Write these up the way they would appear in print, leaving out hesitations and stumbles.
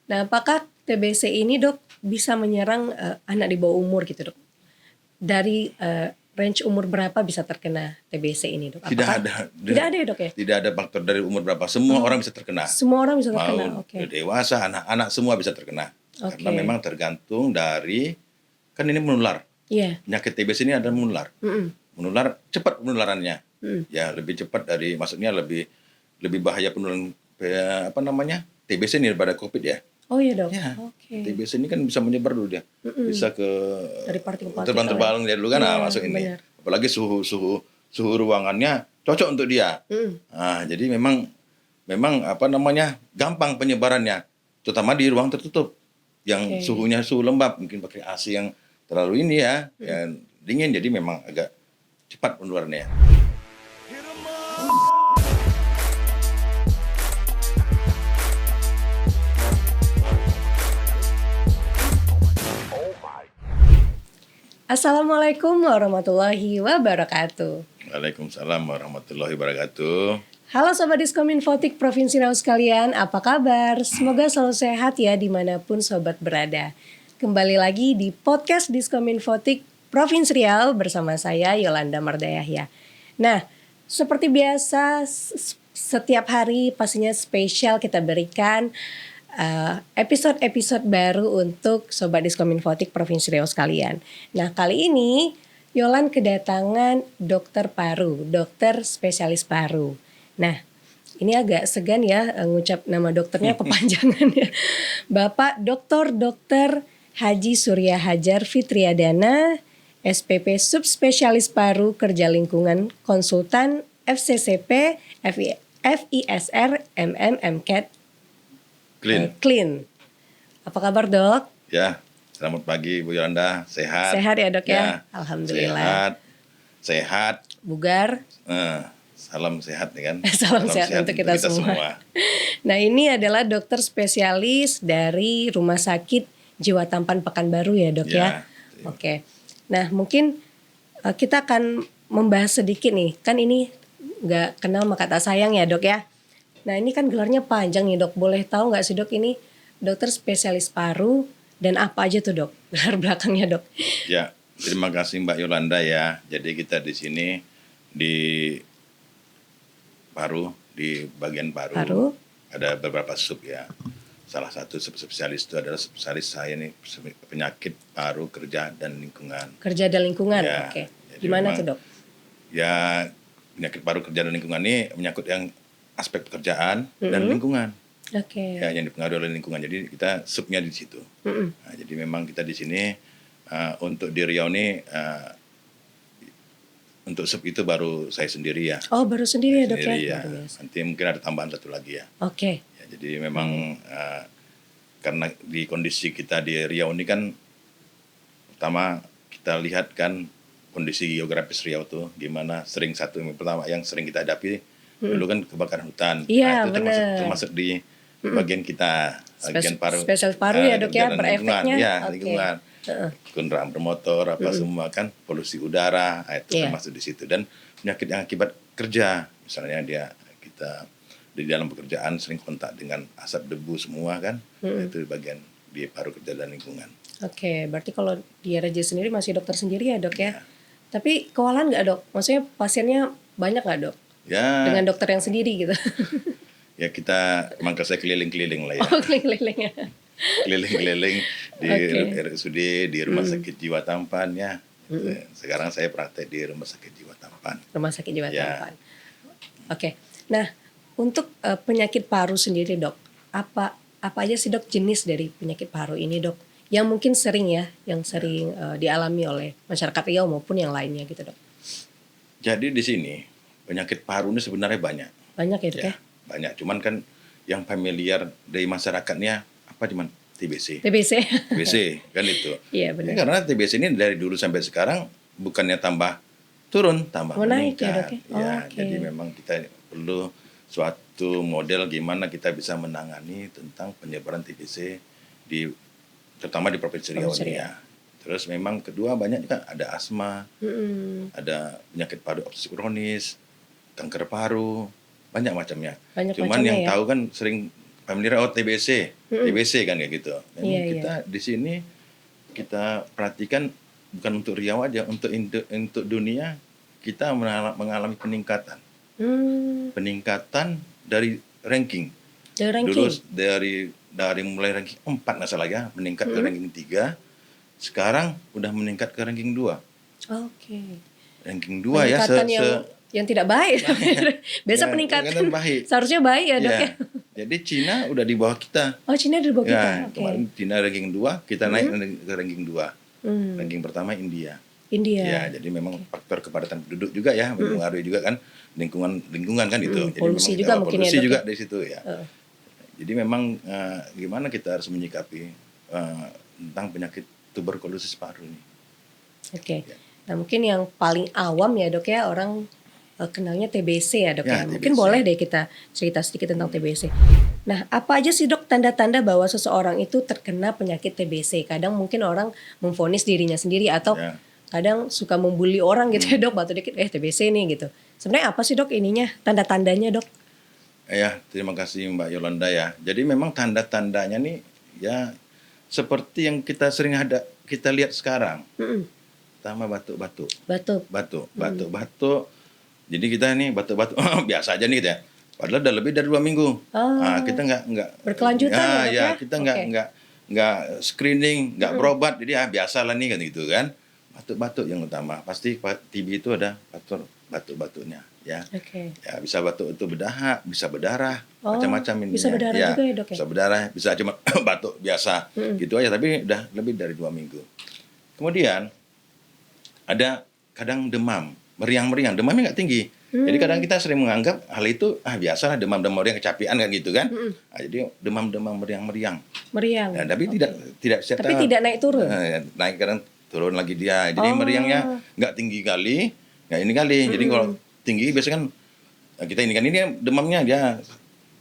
Nah, apakah TBC ini dok bisa menyerang anak di bawah umur gitu dok? Dari range umur berapa bisa terkena TBC ini dok? Tidak Apakah ada. tidak ada ya dok ya? Tidak ada faktor dari umur berapa. Semua orang bisa terkena. Semua orang bisa Mau terkena. Oke. dewasa, anak-anak semua bisa terkena. Oke. Karena memang tergantung dari, kan ini menular. Iya. Penyakit TBC ini ada menular. Menular cepat penularannya. Ya lebih cepat dari, maksudnya lebih bahaya penularan TBC ini daripada COVID ya. Oh iya dok. Ya, Oke. TBC ini kan bisa menyebar dulu dia, bisa ke Dari partikel-partikel. terbang-terbang dia dulu kan, Iya, masuk ini. benar. Apalagi suhu ruangannya cocok untuk dia. Nah, jadi memang gampang penyebarannya, terutama di ruang tertutup yang suhunya suhu lembab, mungkin pakai AC yang terlalu ini ya, yang dingin, jadi memang agak cepat penularannya. Assalamualaikum warahmatullahi wabarakatuh. Waalaikumsalam warahmatullahi wabarakatuh. Halo Sobat Diskominfotik Provinsi Riau sekalian, apa kabar? Semoga selalu sehat ya dimanapun Sobat berada. Kembali lagi di podcast Diskominfotik Provinsi Riau bersama saya Yolanda Mardayahya. Nah, seperti biasa setiap hari pastinya spesial kita berikan episode-episode baru untuk Sobat Diskominfotik Provinsi Riau sekalian. Nah, kali ini Yolan kedatangan dokter paru, dokter spesialis paru. Nah, ini agak segan ya ngucap nama dokternya kepanjangan ya. Bapak Dr. Haji Surya Hajar Fitriadana, SPP Subspesialis Paru Kerja Lingkungan Konsultan FCCP FISR MMCAT Clean. Apa kabar dok? Ya, selamat pagi Bu Yolanda, sehat. Sehat ya dok ya? Alhamdulillah. Sehat. Bugar. Salam sehat ya kan. Salam sehat untuk kita semua. Nah, ini adalah dokter spesialis dari Rumah Sakit Jiwa Tampan Pekanbaru ya dok ya? Oke. Nah, mungkin kita akan membahas sedikit nih. Kan ini nggak kenal maka tak sayang ya dok ya? Nah, ini kan gelarnya panjang nih dok. Boleh tahu nggak sih dok ini dokter spesialis paru dan apa aja tuh dok gelar belakangnya dok? Ya, terima kasih Mbak Yolanda ya. Jadi kita di sini di paru, di bagian paru. Ada beberapa sub ya. Salah satu spesialis itu adalah spesialis saya nih, penyakit paru, kerja dan lingkungan. Kerja dan lingkungan, ya, oke. Gimana tuh dok? Ya, penyakit paru, kerja dan lingkungan ini menyangkut yang aspek pekerjaan dan lingkungan. Oke. Ya, yang dipengaruhi oleh lingkungan. Jadi kita subnya di situ. Nah, jadi memang kita di sini untuk di Riau ini untuk sub itu baru saya sendiri ya. Oh, baru sendiri ya dok ya? Nanti mungkin ada tambahan satu lagi ya. Oke. Ya, jadi memang karena di kondisi kita di Riau ini kan, pertama kita lihat kan kondisi geografis Riau tuh gimana, pertama yang sering kita hadapi dulu kan kebakaran hutan. Iya, itu termasuk di bagian kita, bagian paru. Spesialis paru ya dok ya, berefeknya. Ya, lingkungan. Kendaraan bermotor, semua kan, polusi udara, itu termasuk di situ. Dan penyakit yang akibat kerja, misalnya kita di dalam pekerjaan sering kontak dengan asap debu semua kan, itu bagian di paru, kerja dan lingkungan. Oke, berarti kalau di RJ sendiri masih dokter sendiri ya dok ya? Tapi kewalahan nggak dok? Maksudnya pasiennya banyak nggak dok? Ya. Dengan dokter yang sendiri gitu? Ya kita, makanya saya keliling-keliling lah ya. Oh, keliling-keliling ya. Keliling-keliling di RSUD, di Rumah Sakit Jiwa Tampan ya. Sekarang saya praktek di Rumah Sakit Jiwa Tampan. Rumah Sakit Jiwa Tampan. Oke. Nah, untuk penyakit paru sendiri dok, apa aja sih dok jenis dari penyakit paru ini dok? Yang mungkin sering ya, yang sering dialami oleh masyarakat Riau maupun yang lainnya gitu dok. Jadi di sini penyakit paru ini sebenarnya banyak. Banyak ya dok ya? Banyak. Cuman kan yang familiar dari masyarakatnya apa cuman TBC. TBC kan itu. Iya benar. Karena TBC ini dari dulu sampai sekarang bukannya tambah turun, tambah meningkat. Jadi memang kita perlu suatu model gimana kita bisa menangani tentang penyebaran TBC terutama di Provinsi Riau ini ya. Terus memang kedua banyak juga ada asma, ada penyakit paru obstruktif kronis, kanker paru, banyak macamnya. Cuman yang tahu kan sering familiar TBC, TBC kan kayak gitu. Memang Iya, kita di sini kita perhatikan bukan untuk Riau aja, untuk dunia kita mengalami peningkatan. Peningkatan dari ranking. Dari Dulu ranking. dari mulai ranking 4 nggak salah ya, meningkat ke ranking 3. Sekarang udah meningkat ke ranking 2. Oke. Ranking 2 ya. Peningkatan yang tidak baik. Biasa Ya, peningkatan baik. seharusnya baik ya, Dok ya. Jadi Cina udah di bawah kita. Oh, Cina di bawah kita. Ya, kemarin Cina ranking 2, kita naik ke ranking 2. Ranking pertama India. India. Ya, jadi memang faktor kepadatan penduduk juga ya, mempengaruhi juga kan lingkungan kan itu. Jadi Polusi memang juga mungkin polusi ya, Dok, juga ya? di situ ya. Jadi memang gimana kita harus menyikapi tentang penyakit tuberkulosis paru ini. Oke. Nah, mungkin yang paling awam ya, Dok ya, orang kenalnya TBC ya, Dok ya. Mungkin TBC. boleh deh kita cerita sedikit tentang TBC. Nah, apa aja sih, Dok, tanda-tanda bahwa seseorang itu terkena penyakit TBC? Kadang mungkin orang memvonis dirinya sendiri atau kadang suka membuli orang gitu ya, Dok, batu dikit TBC nih gitu. Sebenarnya apa sih, Dok, ininya, tanda-tandanya, Dok? Ya, terima kasih Mbak Yolanda ya. Jadi memang tanda-tandanya nih ya seperti yang kita kita lihat sekarang. Pertama batuk-batuk. Batuk-batuk. Jadi kita ini batuk-batuk biasa aja nih gitu ya. Padahal udah lebih dari 2 minggu. Nah, kita nggak berkelanjutan ya, kita nggak screening, nggak berobat. Jadi biasa lah nih kan gitu kan. Batuk-batuk yang utama. Pasti TB itu ada faktor batuk-batuknya ya. Ya bisa batuk itu bisa berdarah, macam-macam ini. Bisa berdarah juga ya, Dok ya? Bisa berdarah, bisa cuma batuk biasa gitu aja, tapi udah lebih dari 2 minggu. Kemudian ada kadang demam, meriang-meriang, demamnya nggak tinggi. Jadi kadang kita sering menganggap hal itu biasalah demam-demam meriang, kecapean kan gitu kan. Nah, jadi demam-demam meriang-meriang. Nah, tapi Tapi tidak naik turun. Naik kadang turun lagi dia. Jadi meriangnya nggak tinggi kali, nggak ini kali. Jadi kalau tinggi biasanya kan kita ini kan ini demamnya dia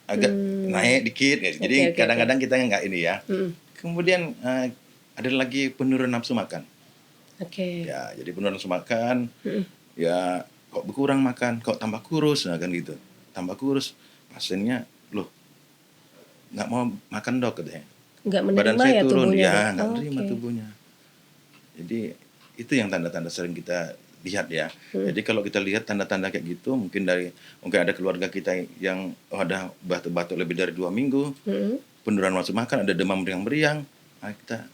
agak naik dikit. Jadi kadang-kadang kita nggak ini ya. Kemudian ada lagi penurunan nafsu makan. Ya, jadi penurunan nafsu makan. Ya, kok berkurang makan, kok tambah kurus, nah kan gitu. Tambah kurus, pasiennya loh nggak mau makan, Dok, katanya. Nggak menerima Badan saya ya turun, tubuhnya. ya nggak menerima tubuhnya. Jadi itu yang tanda-tanda sering kita lihat ya. Jadi kalau kita lihat tanda-tanda kayak gitu, mungkin ada keluarga kita yang ada batuk-batuk lebih dari 2 minggu, penurunan nafsu makan, ada demam meriang-meriang, nah kita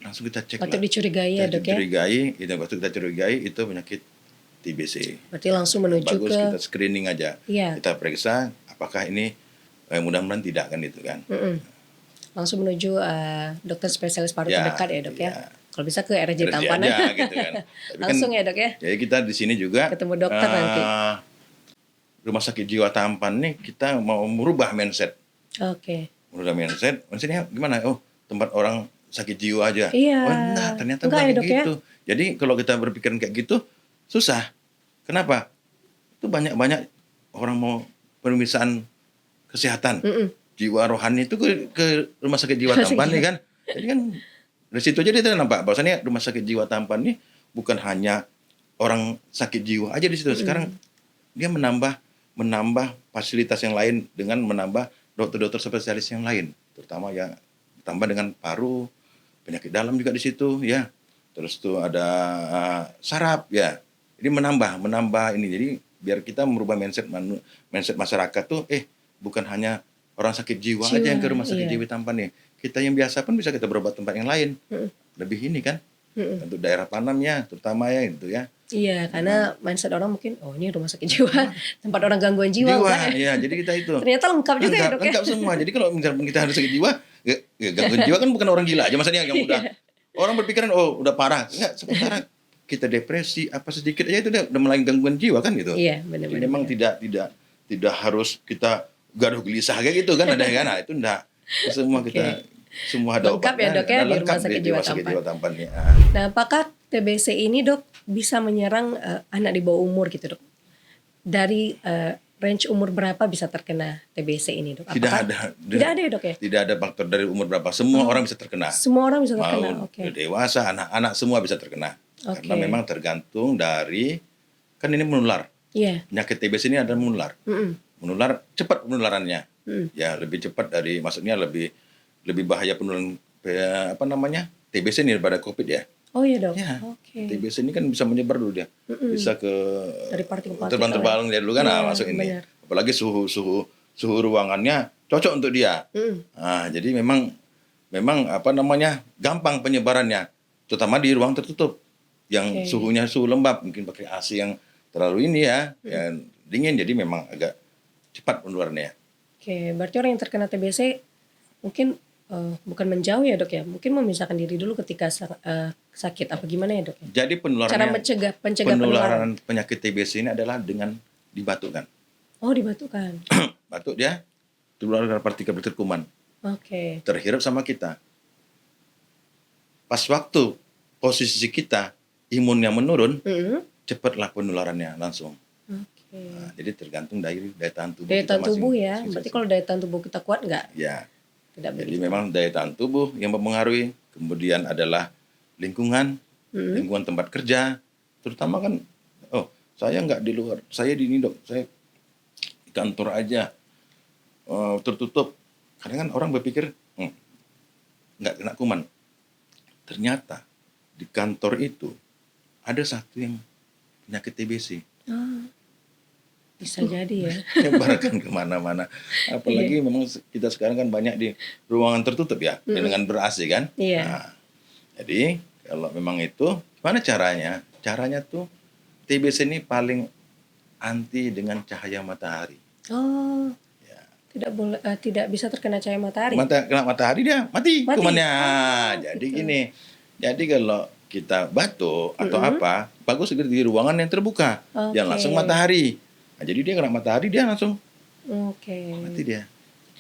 langsung kita cek. Patut dicurigai ya, Dok ya. Patut kita curigai itu penyakit TBC. Berarti langsung menuju bagus ke kita screening aja. Kita periksa apakah ini mudah-mudahan tidak kan itu kan. Langsung menuju dokter spesialis paru terdekat ya, Dok ya. Kalau bisa ke RJ Tampan aja gitu kan. Langsung ya, Dok ya. Jadi kita di sini juga ketemu dokter nanti. Rumah Sakit Jiwa Tampan nih kita mau merubah mindset. Merubah mindsetnya gimana? Oh, tempat orang sakit jiwa aja. Iya. Oh, enggak, ternyata bukan gitu. Ya? Jadi kalau kita berpikiran kayak gitu susah. Kenapa? Itu banyak orang mau pemeriksaan kesehatan jiwa rohani itu ke Rumah Sakit Jiwa Tampan nih kan. Jadi kan dari situ aja kita nampak bahwasannya Rumah Sakit Jiwa Tampan nih bukan hanya orang sakit jiwa aja di situ. Sekarang dia menambah fasilitas yang lain dengan menambah dokter-dokter spesialis yang lain, terutama ya tambah dengan paru, penyakit dalam juga di situ ya. Terus tuh ada saraf ya. Jadi menambah ini. Jadi biar kita merubah mindset masyarakat tuh bukan hanya orang sakit jiwa aja yang ke Rumah Sakit Jiwa Tampan nih. Kita yang biasa pun bisa kita berobat tempat yang lain. Lebih ini kan. Untuk daerah Panamnya terutama ya itu ya. Iya, karena mindset orang mungkin ini rumah sakit jiwa, tempat orang gangguan jiwa kan. Iya, jadi kita itu. Ternyata lengkap juga ya, Dok ya. Lengkap semua. Jadi kalau misalnya kita harus sakit jiwa, gangguan jiwa kan bukan orang gila aja maksudnya yang udah orang berpikiran udah parah. Enggak, sementara kita depresi apa sedikit aja itu udah mulai gangguan jiwa kan gitu. Iya, benar. Jadi memang tidak harus kita gaduh gelisah kayak gitu kan ada kan. Nah, itu enggak. Semua kita semua ada lengkap ya, Dok ya, di Rumah Sakit Jiwa Tampan. Ya. Nah, apakah TBC ini, Dok, bisa menyerang anak di bawah umur gitu, Dok? Dari range umur berapa bisa terkena TBC ini, Dok? Tidak ada ya, Dok ya? Tidak ada faktor dari umur berapa. Semua orang bisa terkena. Semua orang bisa terkena. Mau dewasa, anak-anak semua bisa terkena. Karena memang tergantung dari kan ini menular. Iya. Penyakit TBC ini ada menular. Menular cepat penularannya. Ya lebih cepat dari, maksudnya lebih lebih bahaya penularan TBC ini daripada COVID ya. Oh iya dok. Ya, Oke. TBC ini kan bisa menyebar dulu dia, bisa ke Dari partikel-partikel terbang-terbang dia dulu kan, Iya, masuk ini. benar. Apalagi suhu ruangannya cocok untuk dia. Nah, jadi memang gampang penyebarannya, terutama di ruang tertutup yang Oke. suhunya suhu lembab, mungkin pakai AC yang terlalu ini ya, yang dingin, jadi memang agak cepat penularannya. Oke, berarti orang yang terkena TBC mungkin bukan menjauh ya dok ya, mungkin memisahkan diri dulu ketika sakit apa gimana ya dok ya? Jadi penularannya, Cara mencegah penularan. penularan penyakit TBC ini adalah dengan dibatukkan. Oh dibatukan. Batuk dia tertular dengan partikel-partikel kuman, Oke. terhirup sama kita. Pas waktu posisi kita imunnya menurun, cepatlah penularannya langsung. Oke. Nah, jadi tergantung dari daya tahan tubuh Daya kita tahan tubuh ya, masing-masing. berarti kalau daya tahan tubuh kita kuat nggak? Ya, Tidak jadi begitu. memang daya tahan tubuh yang mempengaruhi. Kemudian adalah lingkungan, lingkungan tempat kerja, terutama kan, oh saya nggak di luar, saya di ini dok, saya di kantor aja, tertutup. Kadang kan orang berpikir nggak kena kuman. Ternyata di kantor itu ada satu yang penyakit TBC. Bisa jadi ya. Nyebarkan kemana-mana. Apalagi memang kita sekarang kan banyak di ruangan tertutup ya, dengan ber-AC kan. Iya. Nah, jadi kalau memang itu, gimana caranya? Caranya tuh TBC ini paling anti dengan cahaya matahari. Oh, Ya. tidak bisa terkena cahaya matahari. Kena matahari dia mati Mati. kumannya. Jadi gini, jadi kalau kita batuk atau apa, bagus di ruangan yang terbuka, yang Oke. langsung matahari. Nah, jadi dia kena matahari dia langsung Oke. mati dia.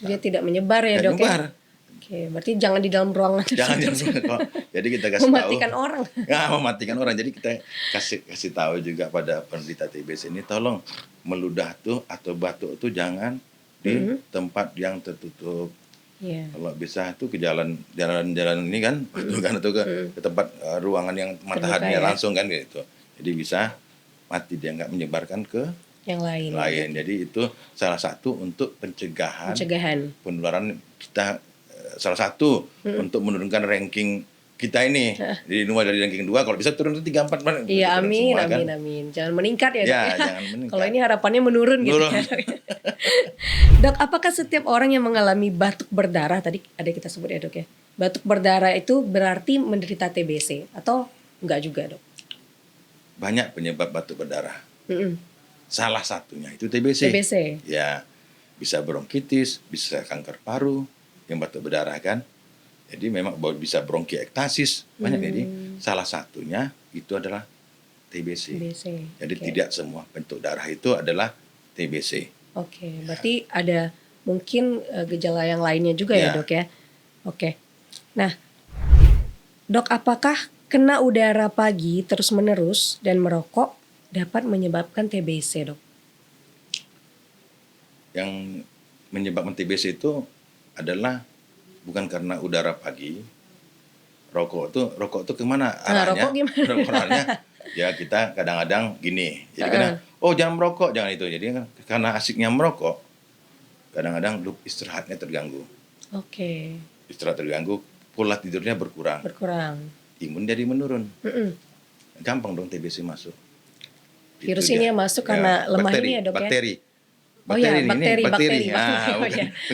Dia tidak menyebar ya Dan dok nyebar. ya. Oke, berarti jangan di dalam ruangan. Jangan jadi kita kasih Mematikan tahu. orang. Nggak, mematikan orang. Jadi kita kasih tahu juga pada penderita TBC ini, tolong meludah tuh atau batuk tuh jangan di tempat yang tertutup. Iya. Kalau bisa tuh ke jalan ini kan, bukan atau ke tempat ruangan yang mataharinya ya. langsung kan gitu. Jadi bisa mati dia, nggak menyebarkan ke Yang lain. Jadi itu salah satu untuk pencegahan penularan kita, salah satu untuk menurunkan ranking kita ini. Jadi dari ranking 2 kalau bisa turun ke 3 4. Iya, amin, semua, kan? amin. Jangan meningkat ya, Dok. Ya, jangan meningkat. Kalau ini harapannya menurun gitu. Menurun. Dok, apakah setiap orang yang mengalami batuk berdarah, tadi ada kita sebut ya, Dok ya. Batuk berdarah itu berarti menderita TBC atau enggak juga, Dok? Banyak penyebab batuk berdarah. Salah satunya itu TBC. TBC. Ya, bisa bronkitis, bisa kanker paru yang batuk berdarah kan. Jadi memang bisa bronkiektasis banyak. Jadi salah satunya itu adalah TBC. Jadi tidak semua bentuk darah itu adalah TBC. Oke, berarti ada mungkin gejala yang lainnya juga ya dok ya. Oke. Nah, dok, apakah kena udara pagi terus-menerus dan merokok dapat menyebabkan TBC, dok? Yang menyebabkan TBC itu adalah bukan karena udara pagi. Rokok tuh kemana arahnya? Rokok gimana? Arahnya ya kita kadang-kadang gini. Jadi kadang jangan merokok, jangan itu. Jadi karena asiknya merokok, kadang-kadang istirahatnya terganggu. Oke. Istirahat terganggu, pola tidurnya berkurang. Imun jadi menurun. Gampang dong TBC masuk. Virus ini yang masuk karena lemah ini ya dok bakteri. ya? Bakteri.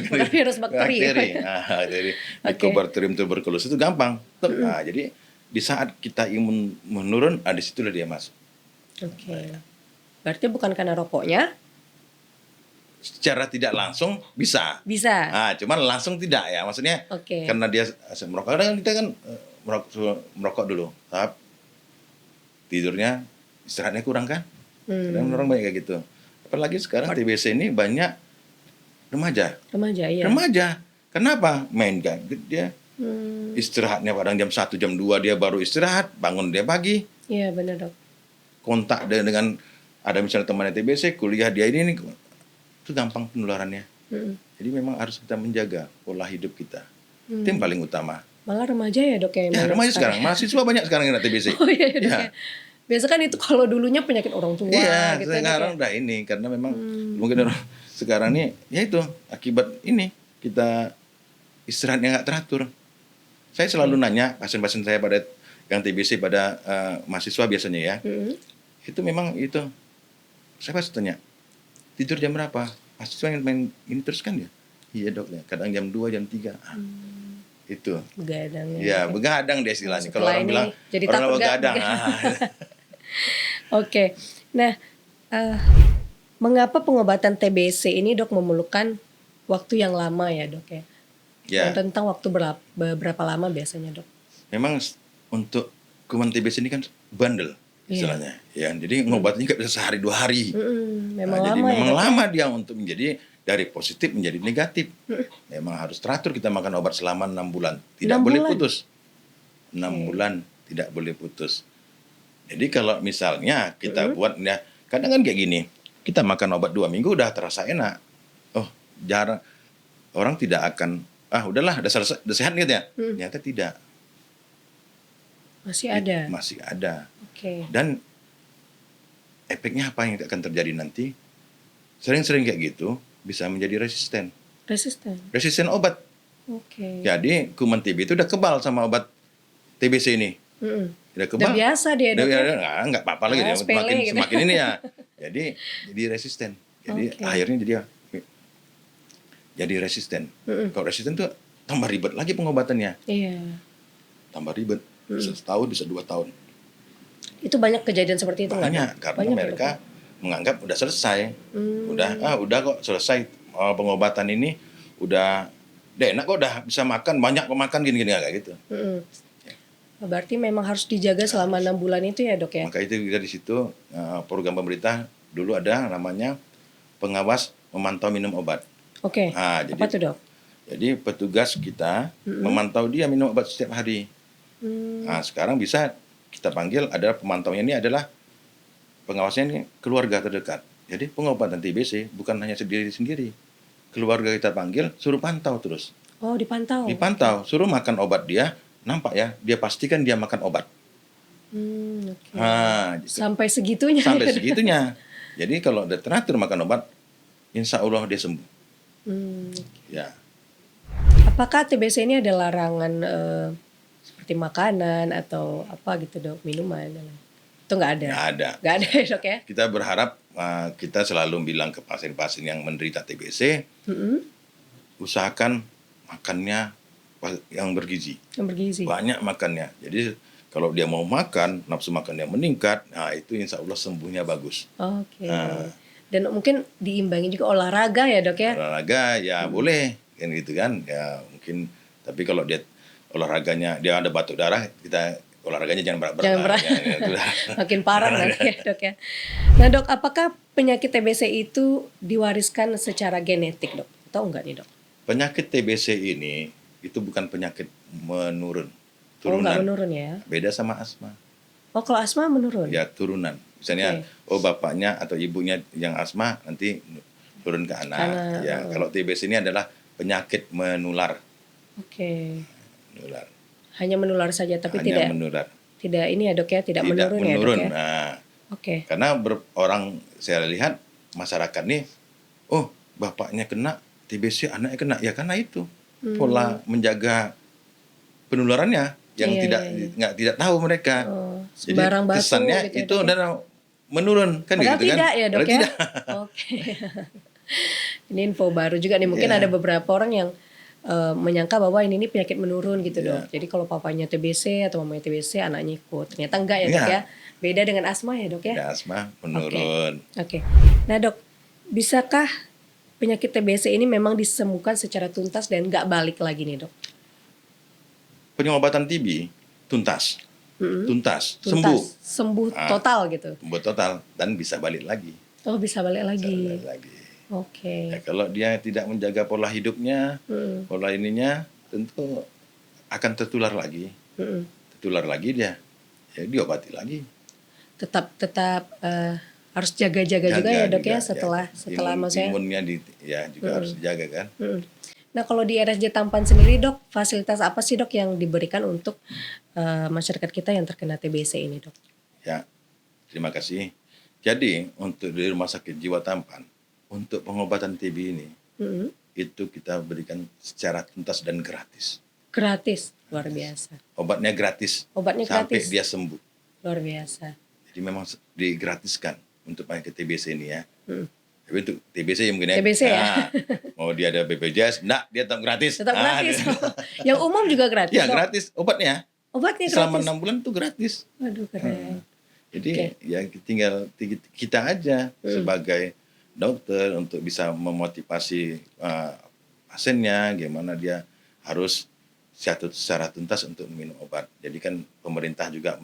Bukan virus bakteri. Bakteri. Mycobacterium tuberculosis itu gampang. Nah, jadi di saat kita imun menurun, di situlah dia masuk. Oke. Berarti bukan karena rokoknya? Secara tidak langsung bisa. Cuman langsung tidak ya. Maksudnya karena dia merokok. Kadang kita kan merokok dulu. Tahap tidurnya, istirahatnya kurang kan? Kadang orang banyak kayak gitu. Apalagi sekarang TBC ini banyak remaja. Iya. Remaja. Kenapa? Main gadget dia. Istirahatnya kadang jam 1, jam 2 dia baru istirahat, bangun dia pagi. Iya, benar, dok. Kontak dengan ada misalnya temannya TBC, kuliah dia ini itu gampang penularannya. Jadi memang harus kita menjaga pola hidup kita. Itu yang paling utama. Malah remaja ya, dok ya? Ya, remaja sekarang. Mahasiswa banyak sekarang yang kena TBC. Oh iya, dok ya. Biasa kan itu kalau dulunya penyakit orang tua iya, gitu. Sekarang udah ini karena memang mungkin orang sekarang nih, ya itu akibat ini kita istirahatnya nggak teratur. Saya selalu nanya pasien-pasien saya pada yang TBC pada mahasiswa biasanya ya, itu memang itu. Saya pasti tanya, tidur jam berapa? Mahasiswa yang main ini terus kan ya? Iya dok, ya. Kadang jam 2, jam 3. Itu. Begadang Ya, begadang deh istilahnya. Kalau Setelah orang ini bilang, jadi orang takut begadang. Oke. Nah, mengapa pengobatan TBC ini dok memerlukan waktu yang lama ya dok ya? Ya, Dan tentang waktu berapa lama biasanya dok? memang untuk kuman TBC ini kan bandel istilahnya. Ya, jadi ngobatnya nggak bisa sehari 2 hari. Memang Nah, jadi lama memang ya dok? lama dia untuk menjadi dari positif menjadi negatif. Memang harus teratur kita makan obat selama 6 bulan. Tidak 6 boleh bulan? putus. 6 bulan tidak boleh putus. Jadi kalau misalnya kita buat ya, kadang kan kayak gini. Kita makan obat 2 minggu udah terasa enak. Oh, jarang orang tidak akan udahlah udah selesai, udah sehat gitu ya. Ternyata tidak. Masih ada? Masih ada. Oke. Dan efeknya apa yang akan terjadi nanti? Sering-sering kayak gitu bisa menjadi resisten. Resisten? Resisten obat. Oke. Jadi kuman TB itu udah kebal sama obat TBC ini. Udah kebal. Udah biasa dia dok ya? Nggak apa-apa lagi dia. Sepele Semakin, gitu. semakin ini ya. Jadi resisten. Jadi akhirnya jadi resisten. Kalau resisten tuh tambah ribet lagi pengobatannya. Iya. Tambah ribet. Bisa setahun, bisa 2 tahun. Itu banyak kejadian seperti itu nggak, Banyak, Dok? karena Banyak ya, mereka Dok? menganggap udah selesai. Udah kok selesai pengobatan ini, udah enak kok, udah bisa makan, banyak kok makan gini-gini kayak gitu. Berarti memang harus dijaga selama 6 bulan itu ya dok ya? Maka itu kita di situ program pemerintah dulu ada namanya pengawas memantau minum obat. Oke. Nah, Apa tuh dok? Jadi petugas kita memantau dia minum obat setiap hari. Nah, sekarang bisa kita panggil adalah pemantaunya ini adalah pengawasnya ini keluarga terdekat. Jadi pengobatan TBC bukan hanya sendiri-sendiri. Keluarga kita panggil, suruh pantau terus. Oh dipantau? Dipantau, suruh makan obat dia, nampak ya, dia pastikan dia makan obat. Oke. Nah, gitu. Sampai segitunya? Sampai segitunya. Jadi kalau udah teratur makan obat, insya Allah dia sembuh. Ya. Apakah TBC ini ada larangan seperti makanan atau apa gitu dok, minuman? Itu nggak ada? Nggak ada. Nggak ada ya dok ya? Kita berharap kita selalu bilang ke pasien-pasien yang menderita TBC, usahakan makannya yang bergizi. Yang bergizi? Banyak makannya. Jadi kalau dia mau makan, nafsu makannya meningkat, nah itu insya Allah sembuhnya bagus. Oke. Dan mungkin diimbangi juga olahraga ya dok ya? Olahraga ya boleh, kan gitu kan. Ya mungkin, tapi kalau dia olahraganya, dia ada batuk darah, kita olahraganya jangan berat-berat. Jangan berat. Ya, Makin parah nanti ya dok ya. Nah dok, apakah penyakit TBC itu diwariskan secara genetik dok? Tahu nggak nih dok? Penyakit TBC ini itu bukan penyakit menurun, Oh nggak turunan. menurun ya? Beda sama asma. Oh kalau asma menurun? Ya turunan. Misalnya, bapaknya atau ibunya yang asma nanti turun ke anak. Ya kalau TBC ini adalah penyakit menular. Oke. Menular. Hanya menular saja, tapi Hanya tidak menular. tidak ini ya dok ya, tidak menurun ya dok ya? Nah, Oke. karena orang saya lihat masyarakat nih, oh bapaknya kena TBC, anaknya kena, ya karena itu pola menjaga penularannya yang tidak tahu mereka. Jadi sembarang batu kesannya gitu ya, itu dok ya? adalah menurun kan Padahal gitu kan? tidak ya dok Padahal ya? tidak. Oke. Ini info baru juga nih, mungkin ada beberapa orang yang menyangka bahwa ini penyakit menurun gitu dok. Jadi kalau papanya TBC atau mamanya TBC, anaknya ikut. Ternyata enggak ya dok ya? Beda dengan asma ya dok ya? Ya, asma menurun. Oke. Nah dok, bisakah penyakit TBC ini memang disembuhkan secara tuntas dan nggak balik lagi nih dok? Pengobatan TB tuntas, tuntas, sembuh total gitu? sembuh total dan bisa balik lagi. Oh bisa balik lagi? Bisa balik lagi. Oke. Ya, kalau dia tidak menjaga pola hidupnya, pola ininya, tentu akan tertular lagi. Tertular lagi dia, ya diobati lagi. Tetap harus jaga-jaga juga ya dok ya setelah maksudnya. Imunnya juga harus dijaga kan. Nah kalau di RSJ Tampan sendiri dok, fasilitas apa sih dok yang diberikan untuk masyarakat kita yang terkena TBC ini dok? Ya, terima kasih. Jadi untuk di Rumah Sakit Jiwa Tampan, untuk pengobatan TB ini Mm-mm. itu kita berikan secara tuntas dan gratis. Gratis, luar biasa. Obatnya gratis Obatnya sampai gratis, dia sembuh. luar biasa. Jadi memang digratiskan untuk pakai TBC ini ya. Mm. Tapi untuk TBC ya mungkin ya. TBC ya? Nah, mau dia ada BPJS, enggak, dia tetap gratis. Tetap gratis. dia- Yang umum juga gratis, Iya, Dok? gratis obatnya. Obatnya Selama gratis. 6 bulan itu gratis. Waduh, keren. Jadi Oke. ya tinggal kita aja sebagai dokter untuk bisa memotivasi pasiennya gimana dia harus secara tuntas untuk minum obat. Jadi kan pemerintah juga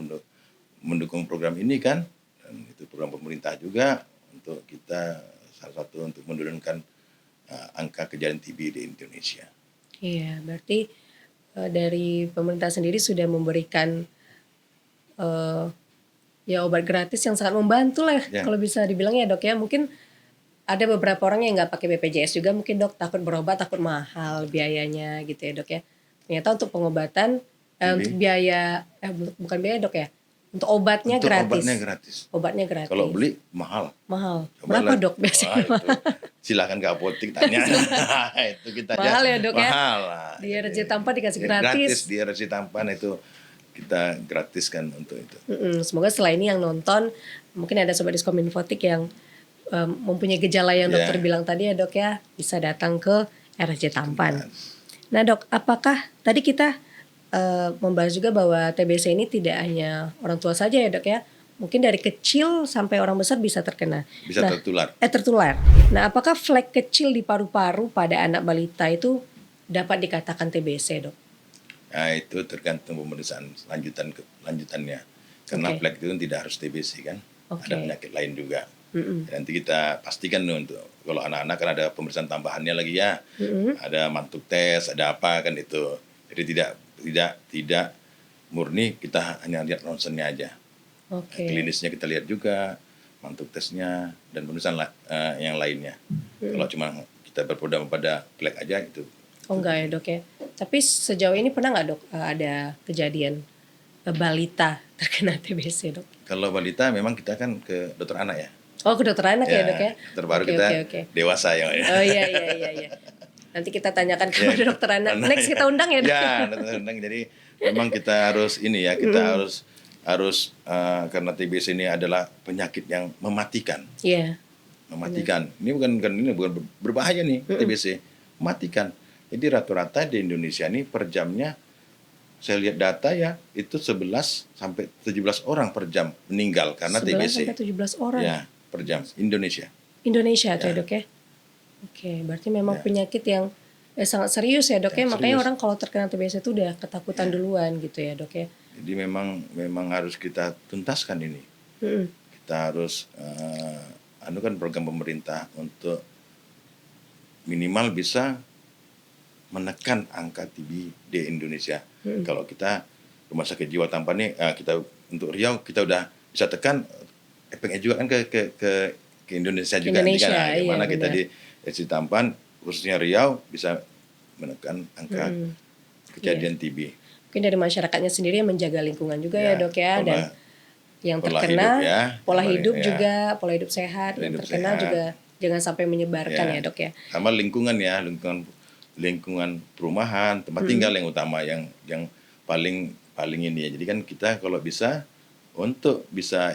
mendukung program ini kan, dan itu program pemerintah juga untuk kita salah satu untuk menurunkan angka kejadian TB di Indonesia. Iya, berarti dari pemerintah sendiri sudah memberikan ya obat gratis yang sangat membantu lah Ya. kalau bisa dibilang ya, Dok ya. Mungkin ada beberapa orang yang nggak pakai BPJS juga, mungkin Dok takut berobat, takut mahal biayanya gitu ya, Dok ya. Ternyata untuk pengobatan untuk biaya bukan biaya, Dok ya. Untuk obatnya Untuk gratis. obatnya gratis. Obatnya gratis. Kalau beli mahal. Mahal. Cobalah. Berapa, Dok, biasanya? Wah, itu silakan ke apotek tanya. Itu kita Mahal ya, Dok ya? Mahal lah. Di RRC Tampan dikasih Ya, gratis. Di RRC Tampan itu kita gratiskan untuk itu. Semoga setelah ini yang nonton mungkin ada sobat Diskominfotik yang mempunyai gejala yang dokter bilang tadi ya, Dok ya, bisa datang ke RRC Tampan. Nah, Dok, apakah tadi kita membahas juga bahwa TBC ini tidak hanya orang tua saja ya, Dok ya, mungkin dari kecil sampai orang besar bisa terkena. Bisa tertular. Tertular. Nah, apakah flek kecil di paru-paru pada anak balita itu dapat dikatakan TBC, Dok? Nah, itu tergantung pemeriksaan lanjutannya. Karena Oke. flek itu kan tidak harus TBC kan. Oke. Ada penyakit lain juga. Nanti kita pastikan untuk kalau anak-anak kan ada pemeriksaan tambahannya lagi ya. Ada mantuk tes, ada apa kan itu. Jadi tidak murni kita hanya lihat ronsennya aja. Oke. Klinisnya kita lihat juga, mantuk tesnya dan pemeriksaan yang lainnya. Kalau cuma kita berpedoman pada flek aja itu. Oh enggak ya, Dok ya. Tapi sejauh ini pernah nggak, Dok, ada kejadian balita terkena TBC, Dok? Kalau balita memang kita kan ke dokter anak ya. Oh, ke dokter anak ya, Dok ya? Terbaru Oke, kita oke. dewasa ya. Oh iya. Nanti kita tanyakan kepada dokter anak. Next kita undang ya, Dok? Ya, dokter undang. Jadi memang kita harus ini ya, kita harus karena TBC ini adalah penyakit yang mematikan. Iya. Mematikan. Ini bukan berbahaya nih TBC, mematikan. Jadi rata-rata di Indonesia ini per jamnya saya lihat data ya itu 11 sampai 17 orang per jam meninggal karena 11 TBC. sampai 17 orang. Ya, per jam Indonesia. Indonesia tuh ya, Dok ya? Oke, berarti memang penyakit yang sangat serius ya, Dok ya? Makanya serius. orang kalau terkena TBC itu udah ketakutan duluan gitu ya, Dok ya? Jadi memang harus kita tuntaskan ini. Kita harus kan program pemerintah untuk minimal bisa menekan angka TB di Indonesia. Kalau kita Rumah Sakit Jiwa Tampan nih, kita untuk Riau kita udah bisa tekan, efeknya juga kan ke Indonesia juga. Indonesia, Nah, iya, gimana kita benar. di RRC Tampan, khususnya Riau bisa menekan angka kejadian TB. Mungkin dari masyarakatnya sendiri yang menjaga lingkungan juga ya, Dok ya? Dan yang pola terkena hidup ya. pola hidup Ya. juga, pola hidup sehat, yang hidup terkena sehat. juga jangan sampai menyebarkan ya, Dok ya? Sama lingkungan ya, lingkungan perumahan, tempat tinggal yang utama yang paling ini ya. Jadi kan kita kalau bisa untuk bisa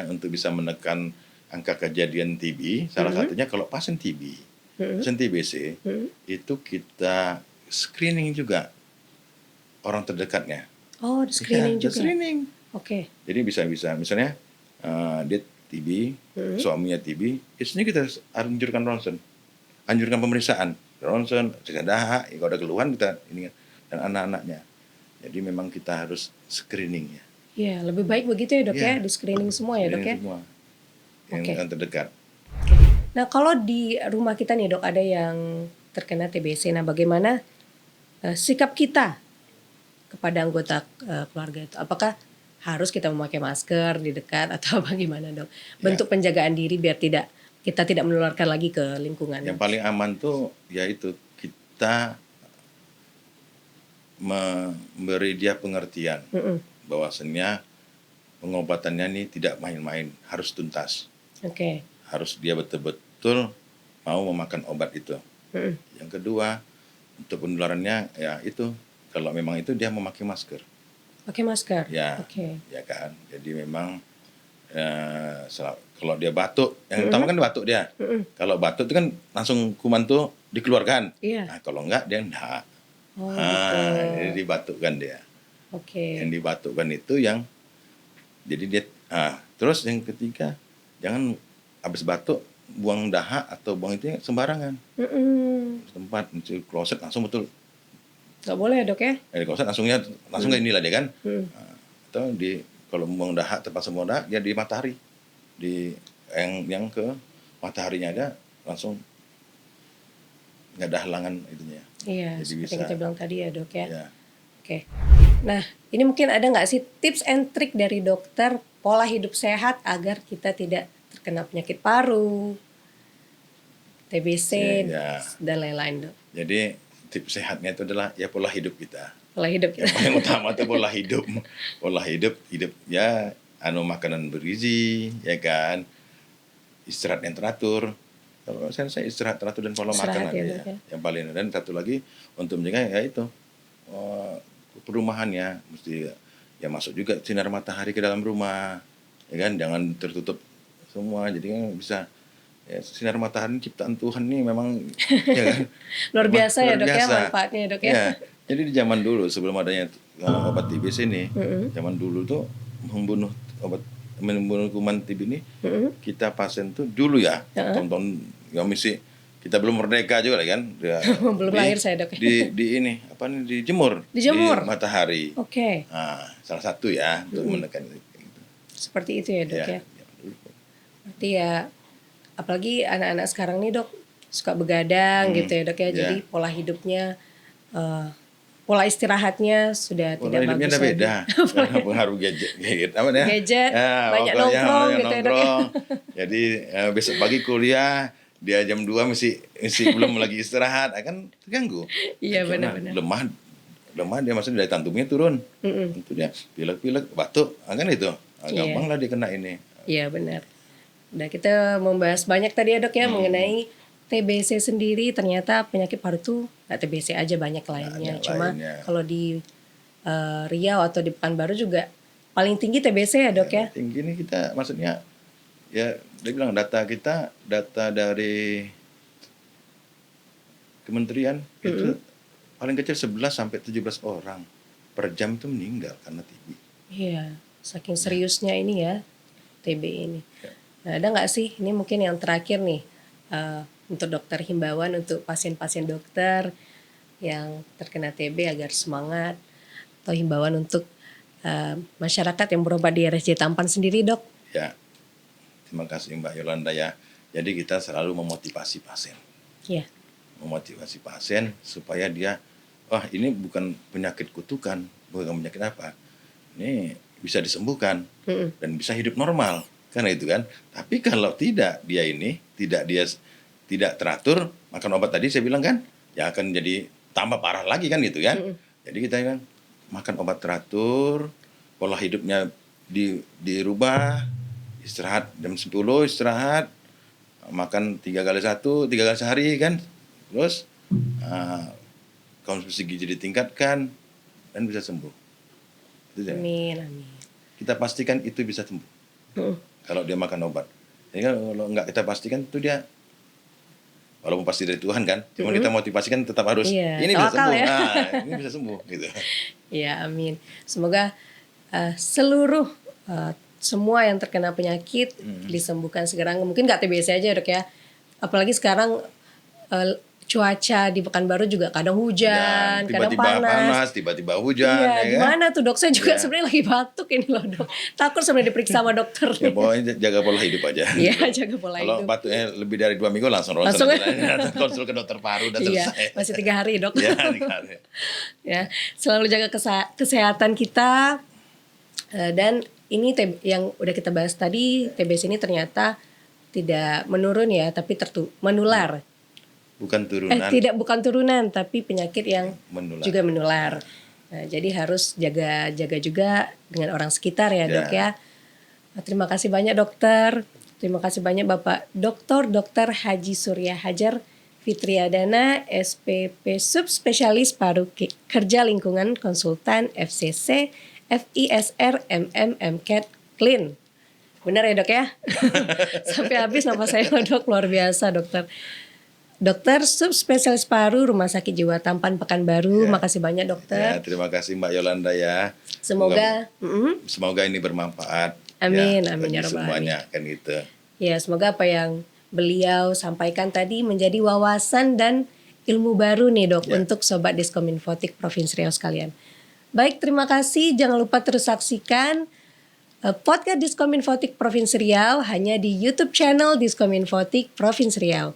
untuk bisa menekan angka kejadian TB, salah satunya kalau pasien TB, pasien TBC itu kita screening juga orang terdekatnya. Oh, di screening Ya, juga. screening. Oke. Jadi bisa misalnya dia TB, suaminya TB, istrinya kita anjurkan ronsen, anjurkan pemeriksaan ronsen, cek dahak, kalau ada keluhan kita ini dan anak-anaknya. Jadi memang kita harus screening ya. Iya, lebih baik begitu ya, Dok ya? Iya. Di screening semua ya, Dok ya? Screening semua yang Oke. yang terdekat. Nah, kalau di rumah kita nih, Dok, ada yang terkena TBC. Nah, bagaimana sikap kita kepada anggota keluarga itu? Apakah harus kita memakai masker di dekat atau bagaimana, Dok? Bentuk penjagaan diri biar kita tidak menularkan lagi ke lingkungan. Yang paling aman tuh yaitu kita memberi dia pengertian bahwasannya pengobatannya ini tidak main-main, harus tuntas. Oke. Harus dia betul-betul betul mau memakan obat itu. Yang kedua, untuk penularannya ya itu, kalau memang itu dia memakai masker. Pakai masker. Ya, Oke. ya kan. Jadi memang kalau dia batuk, yang utama kan batuk dia. Kalau batuk itu kan langsung kuman tuh dikeluarkan. Iya. Nah, kalau enggak dia enggak. Oh, gitu. Jadi dibatukkan dia. Oke. Yang dibatukkan itu yang jadi dia. Terus yang ketiga, jangan habis batuk buang dahak atau buang itu sembarangan. Tempat di kloset langsung betul. Nggak boleh ya, Dok ya? Di kloset langsung ke inilah dia kan. Atau kalau buang dahak terpaksa buang dahak ya di matahari. Di yang ke mataharinya ada langsung nggak ada halangan itunya. Iya, Jadi seperti bisa. yang kita bilang tadi ya, Dok ya. Ya. Oke. Nah, ini mungkin ada nggak sih tips and trik dari dokter pola hidup sehat agar kita tidak terkena penyakit paru, TBC, Ya. dan lain-lain, Dok? Jadi tips sehatnya itu adalah ya pola hidup kita. Pola hidup kita. Yang paling utama itu pola hidup. Pola hidup ya makanan bergizi, ya kan. Istirahat yang teratur. Kalau saya istirahat teratur dan pola Istirahat makan ya, aja Dok, ya. yang paling. Dan satu lagi untuk menjaga ya itu perumahannya mesti ya masuk juga sinar matahari ke dalam rumah, ya kan, jangan tertutup semua. Jadi kan bisa ya, sinar matahari ciptaan Tuhan nih memang ya kan, Luar biasa ya, luar Dok ya, biasa. manfaatnya ya, Dok ya. Ya, jadi di zaman dulu sebelum adanya obat TBC ini, zaman dulu tuh membunuh kuman TB ini, kita pasien tuh dulu ya, tonton ya misi kita belum merdeka juga lah kan, Belum lahir saya, Dok. di ini apa nih dijemur, Dijemur? di matahari. Oke, Nah, salah satu ya untuk menekan itu. seperti itu ya, Dok ya. zaman dulu. Berarti ya, apalagi anak-anak sekarang nih, Dok, suka begadang gitu ya, Dok ya. Jadi Ya. pola hidupnya, pola istirahatnya sudah Pola tidak hidupnya bagus udah lagi. beda karena pengaruh gadget apa ya? Gadget, banyak pokoknya nongkrong banyak gitu ya, Dok ya. nongkrong. Jadi besok pagi kuliah dia jam 2 masih belum lagi istirahat, akan terganggu. Iya, Karena benar-benar. lemah dia maksudnya daya tahantunya turun. Itu dia pilek-pilek batuk, kan itu. Iya. Gampang lah dia kena ini. Iya, benar. Udah kita membahas banyak tadi ya, Dok ya, mengenai TBC sendiri. Ternyata penyakit paru tuh nggak TBC aja, banyak lainnya. Cuma lainnya. kalau di Riau atau di Pekanbaru juga paling tinggi TBC ya, Dok ya. Tinggi nih kita maksudnya ya dia bilang data dari kementerian itu paling kecil 11 sampai 17 orang per jam itu meninggal karena TB. Iya, saking seriusnya ini ya, TB ini. Nah, ada nggak sih, ini mungkin yang terakhir nih, untuk dokter, himbauan untuk pasien-pasien dokter yang terkena TB agar semangat, atau himbauan untuk masyarakat yang berobat di RSJ Tampan sendiri, Dok? Ya, terima kasih Mbak Yolanda ya. Jadi kita selalu memotivasi pasien. Iya. Memotivasi pasien supaya dia, ini bukan penyakit kutukan, bukan penyakit apa. Ini bisa disembuhkan dan bisa hidup normal. Karena itu kan. Tapi kalau tidak tidak teratur makan obat tadi saya bilang kan, ya akan jadi tambah parah lagi kan gitu kan. Jadi kita kan makan obat teratur, pola hidupnya dirubah, istirahat jam 10 istirahat, makan 3 kali sehari kan, terus konsumsi gizi ditingkatkan dan bisa sembuh. Itu ya. Amin, amin. Kita pastikan itu bisa sembuh kalau dia makan obat. Jadi kan kalau nggak kita pastikan itu dia, walaupun pasti dari Tuhan kan, cuma kita motivasikan tetap harus ini bisa tawakal sembuh, ya. ini bisa sembuh gitu. Ya, amin. Semoga seluruh semua yang terkena penyakit disembuhkan segera. Mungkin nggak TBC aja, Dok ya. Apalagi sekarang cuaca di Pekanbaru juga kadang hujan, kadang Tiba-tiba panas. panas, tiba-tiba hujan. Iya, ya kan? gimana tuh, Dok? Saya juga Iya. sebenarnya lagi batuk ini loh, Dok. Takut sebenarnya diperiksa sama dokter. Ya pokoknya jaga pola hidup aja. Iya, jaga pola Kalau hidup. batuknya lebih dari 2 minggu langsung konsul ke dokter paru udah Iya, selesai. masih 3 hari, Dok. Ya, Ya, selalu jaga kesehatan kita. Dan ini yang udah kita bahas tadi, TBC ini ternyata tidak menurun ya, tapi menular. bukan turunan, Bukan turunan, tapi penyakit yang menular. juga menular. Nah, jadi harus jaga juga dengan orang sekitar ya, Dok ya. Terima kasih banyak, dokter. Terima kasih banyak Bapak Dr. Haji Surya Hajar Fitriadana, SPP Subspesialis Paru Kerja Lingkungan Konsultan FCC FISR MMMCAT Clean. Benar ya dok ya? Sampai habis nama saya dok, luar biasa dokter. Dokter Subspesialis Paru Rumah Sakit Jiwa Tampan Pekanbaru. Makasih banyak dokter. Ya, terima kasih Mbak Yolanda ya. Semoga ini bermanfaat. Amin, ya, amin ya bagi Rabbal semuanya Alamin. kan gitu. Ya, semoga apa yang beliau sampaikan tadi menjadi wawasan dan ilmu baru nih dok untuk Sobat Diskominfotik Provinsi Riau sekalian. Baik, terima kasih. Jangan lupa terus saksikan podcast Diskominfotik Provinsi Riau hanya di YouTube channel Diskominfotik Provinsi Riau.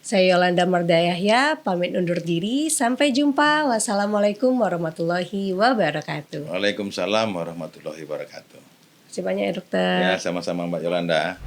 Saya Yolanda Mardayahya, pamit undur diri. Sampai jumpa. Wassalamualaikum warahmatullahi wabarakatuh. Waalaikumsalam warahmatullahi wabarakatuh. Terima kasih banyak ya dokter. Ya, sama-sama Mbak Yolanda.